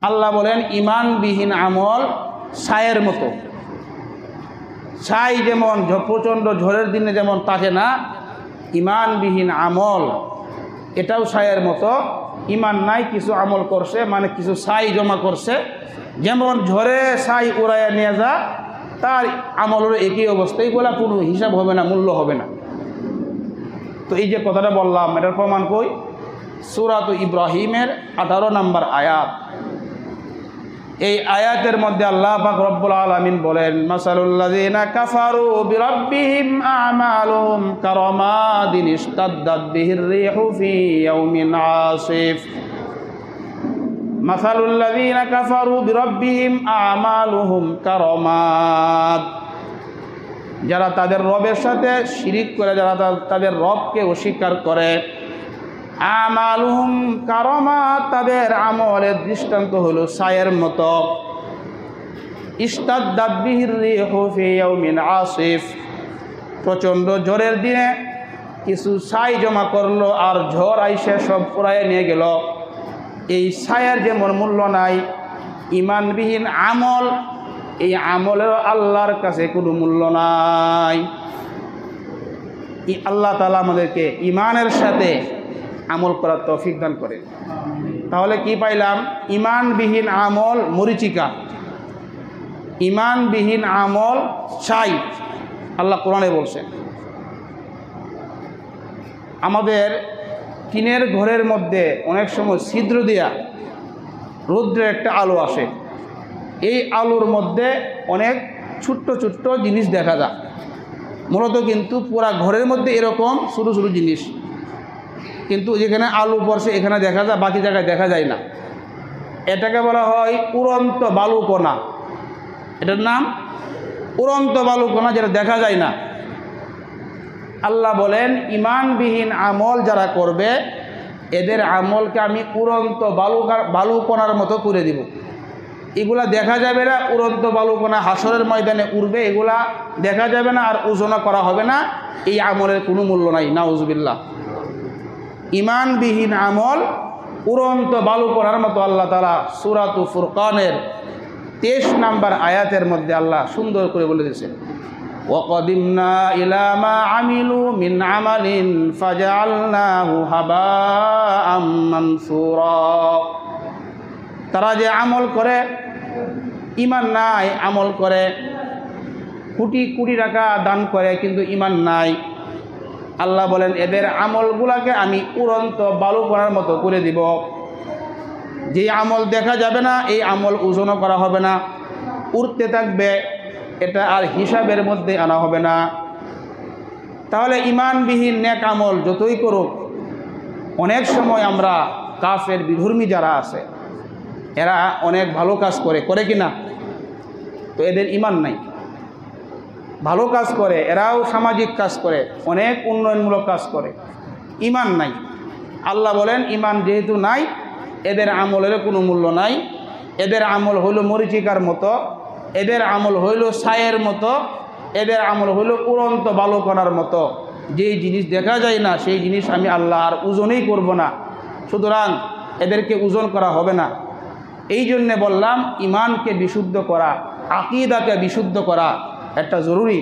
আল্লাহ বলেন ইমানবিহীন আমল ছায়ের মতো। ছাই যেমন প্রচণ্ড ঝড়ের দিনে যেমন থাকে না, ইমানবিহীন আমল এটাও ছায়ের মতো। ইমান নাই, কিছু আমল করছে, মানে কিছু ছাই জমা করছে, যেমন ঝড়ে ছাই উড়াইয়া নিয়ে যা, তার আমলের একই অবস্থা। এইগুলা কোনো হিসাব হবে না, মূল্য হবে না। তো এই যে কথাটা বললাম, এটার প্রমাণ কই? সূরাত ইব্রাহিমের 18 নম্বর আয়াত। এই আয়াতের মধ্যে আল্লাহ পাক রব্বুল আলামিন বলেন, মাসালুল্লাযিনা কাফারু বিরাব্বিহিম আমালুহুম কারামাদিন ইশতাদ্দাত বিহির রিহু ফি ইয়াউমিন আসিফ। মাসালুল্লাযিনা কাফারু বিরাব্বিহিম আমালুহুম কারামাদ, যারা তাদের রবের সাথে শিরিক করে, যারা তাদের রবকে অস্বীকার করে, আমালুহুম কারামাত, তাদের আমলের দৃষ্টান্ত হলো ছায়ের মতো। ইশতাদ্দাত বিহির রিহু ফি ইয়াউমিন আসিফ, প্রচণ্ড ঝড়ের দিনে কিছু ছাই জমা করলো আর ঝড় আইসে সব পুড়াইয়া নিয়ে গেল। এই ছায়ের যেমন মূল্য নাই, ইমানবিহীন আমল, এই আমলের আল্লাহর কাছে কোনো মূল্য নাই। আল্লাহ তাআলা আমাদেরকে ইমানের সাথে আমল করার তৌফিক দান করে। তাহলে কি পাইলাম? ইমানবিহীন আমল মরিচিকা, ইমানবিহীন আমল ছাই, আল্লাহ কোরআনে বলছেন। আমাদের টিনের ঘরের মধ্যে অনেক সময় ছিদ্র দিয়া রৌদ্রের একটা আলো আসে, এই আলোর মধ্যে অনেক ছোট্ট ছোট্ট জিনিস দেখা যায়। মূলত কিন্তু পুরা ঘরের মধ্যে এরকম ছোটো ছোটো জিনিস, কিন্তু যেখানে আলো পড়ছে এখানে দেখা যায়, বাকি জায়গায় দেখা যায় না। এটাকে বলা হয় উড়ন্ত বালুকণা। এটার নাম উড়ন্ত বালুকণা, যেটা দেখা যায় না। আল্লাহ বলেন ইমানবিহীন আমল যারা করবে, এদের আমলকে আমি উড়ন্ত বালুকণার মতো করে দিব। এগুলা দেখা যাবে না, উড়ন্ত বালুকণা হাসরের ময়দানে উড়বে, এগুলা দেখা যাবে না আর ওজনও করা হবে না। এই আমলের কোনো মূল্য নাই, নাউজুবিল্লাহ। ইমানবিহীন আমল উড়ন্ত বালুকণার মতো। আল্লাহ তাআলা সূরাত ফুরকানের 23 নম্বর আয়াতের মধ্যে আল্লাহ সুন্দর করে বলে দিয়েছেন, ওয়াকাদিমনা ইলা মা আমিলু মিন আমালিন ফাজআলনাহু হাবাআম মানসুরা। তারা যে আমল করে, ইমান নাই, আমল করে, কোটি কোটি টাকা দান করে, কিন্তু ইমান নাই। আল্লাহ বলেন এদের আমলগুলাকে আমি উড়ন্ত বালুকণার মতো করে দিব। যে আমল দেখা যাবে না, এই আমল ওজনও করা হবে না, উড়তে থাকবে, এটা আর হিসাবের মধ্যে আনা হবে না। তাহলে ইমানবিহীন নেক আমল যতই করুক, অনেক সময় আমরা কাফের বিধর্মী যারা আছে, এরা অনেক ভালো কাজ করে কি না? তো এদের ইমান নাই। ভালো কাজ করে, এরাও সামাজিক কাজ করে, অনেক উন্নয়নমূলক কাজ করে, ইমান নাই। আল্লাহ বলেন ইমান যেহেতু নাই, এদের আমলের কোনো মূল্য নাই। এদের আমল হইল মরিচিকার মতো, এদের আমল হইল ছায়ের মতো, এদের আমল হইল উড়ন্ত বালুকণার মতো। যেই জিনিস দেখা যায় না, সেই জিনিস আমি আল্লাহ আর ওজনই করব না, সুতরাং এদেরকে ওজন করা হবে না। এই জন্যে বললাম ইমানকে বিশুদ্ধ করা, আকীদাকে বিশুদ্ধ করা একটা জরুরি।